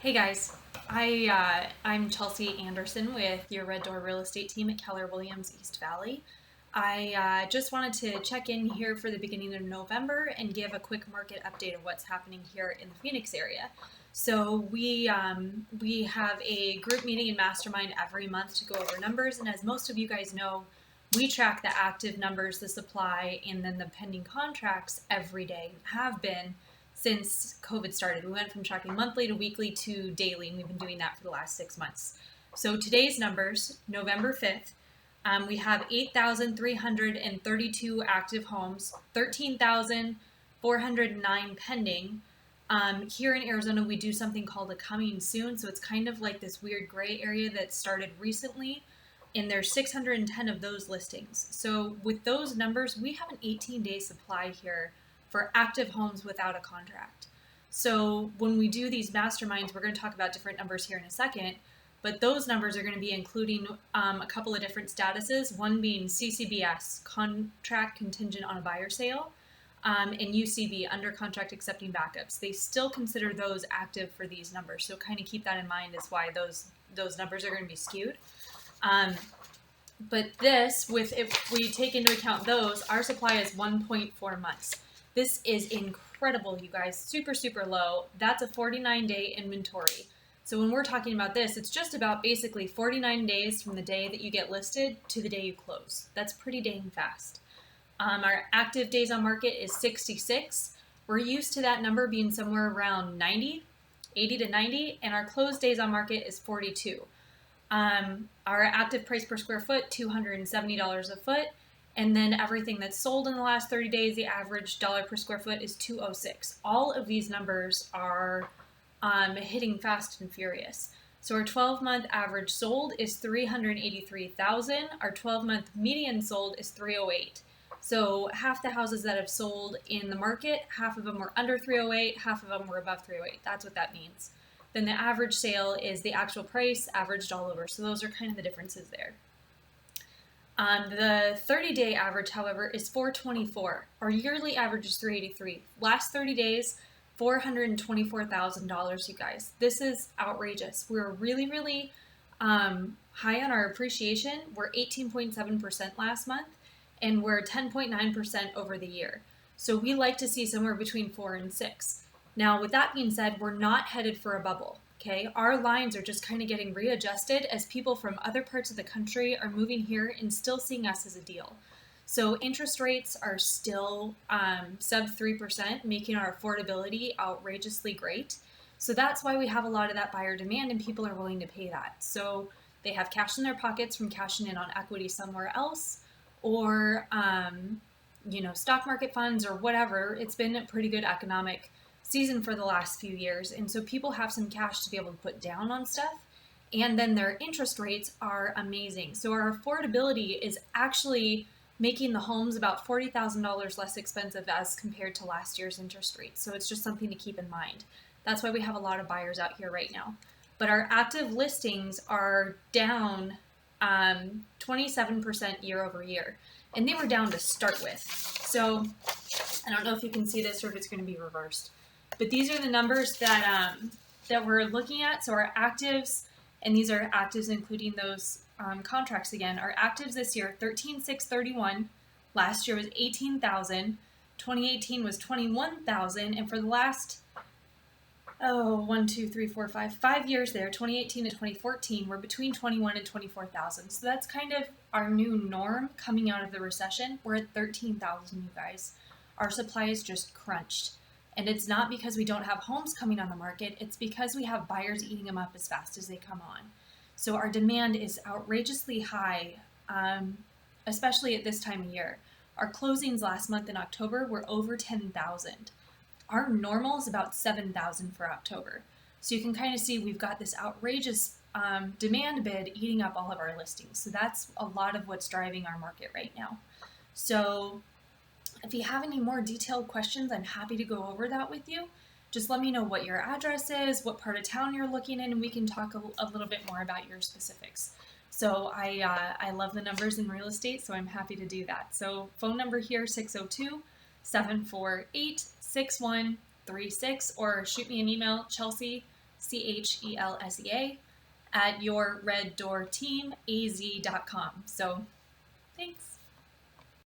Hey guys, I'm Chelsea Anderson with your Red Door Real Estate team at Keller Williams East Valley. I just wanted to check in here for the beginning of November and give a quick market update of what's happening here in the Phoenix area. So we have a group meeting and mastermind every month to go over numbers, and as most of you guys know, we track the active numbers, the supply, and then the pending contracts every day. Have been since COVID started. We went from tracking monthly to weekly to daily, and we've been doing that for the last 6 months. So today's numbers, November 5th, we have 8,332 active homes, 13,409 pending. Here in Arizona, we do something called a coming soon. So it's kind of like this weird gray area that started recently, and there's 610 of those listings. So with those numbers, we have an 18-day supply here for active homes without a contract. So when we do these masterminds, we're going to talk about different numbers here in a second, but those numbers are going to be including a couple of different statuses, one being CCBS, contract contingent on a buyer sale, and UCB, under contract accepting backups. They still consider those active for these numbers, so kind of keep that in mind is why those numbers are going to be skewed. But this, if we take into account those, our supply is 1.4 months. This is incredible, you guys. Super, super low. That's a 49-day inventory. So when we're talking about this, it's just about basically 49 days from the day that you get listed to the day you close. That's pretty dang fast. Our active days on market is 66. We're used to that number being somewhere around 80 to 90, and our closed days on market is 42. Our active price per square foot, $270 a foot. And then everything that's sold in the last 30 days, the average dollar per square foot is $206. All of these numbers are hitting fast and furious. So our 12-month average sold is $383,000. Our 12-month median sold is $308. So half the houses that have sold in the market, half of them were under $308, half of them were above $308. That's what that means. Then the average sale is the actual price averaged all over. So those are kind of the differences there. The 30-day average, however, is $424. Our yearly average is $383. Last 30 days, $424,000, you guys. This is outrageous. We're really, really high on our appreciation. We're 18.7% last month, and we're 10.9% over the year. So we like to see somewhere between 4 and 6. Now, with that being said, we're not headed for a bubble. Okay, our lines are just kind of getting readjusted as people from other parts of the country are moving here and still seeing us as a deal. So interest rates are still sub 3%, making our affordability outrageously great. So that's why we have a lot of that buyer demand and people are willing to pay that. So they have cash in their pockets from cashing in on equity somewhere else, or stock market funds or whatever. It's been a pretty good economic season for the last few years, and so people have some cash to be able to put down on stuff, and then their interest rates are amazing. So our affordability is actually making the homes about $40,000 less expensive as compared to last year's interest rate. So it's just something to keep in mind. That's why we have a lot of buyers out here right now. But our active listings are down 27% year over year, and they were down to start with. So I don't know if you can see this or if it's going to be reversed. But these are the numbers that we're looking at. So our actives, and these are actives including those contracts again. Our actives this year, 13,631. Last year was 18,000. 2018 was 21,000. And for the last, 5 years there, 2018 to 2014, we're between 21 and 24,000. So that's kind of our new norm coming out of the recession. We're at 13,000, you guys. Our supply is just crunched. And it's not because we don't have homes coming on the market, it's because we have buyers eating them up as fast as they come on. So our demand is outrageously high, especially at this time of year. Our closings last month in October were over 10,000. Our normal is about 7,000 for October. So you can kind of see we've got this outrageous demand bid eating up all of our listings. So that's a lot of what's driving our market right now. So if you have any more detailed questions, I'm happy to go over that with you. Just let me know what your address is, what part of town you're looking in, and we can talk a little bit more about your specifics. So I love the numbers in real estate, so I'm happy to do that. So phone number here, 602-748-6136, or shoot me an email, Chelsea, CHELSEA, at yourreddoorteamaz.com. So thanks.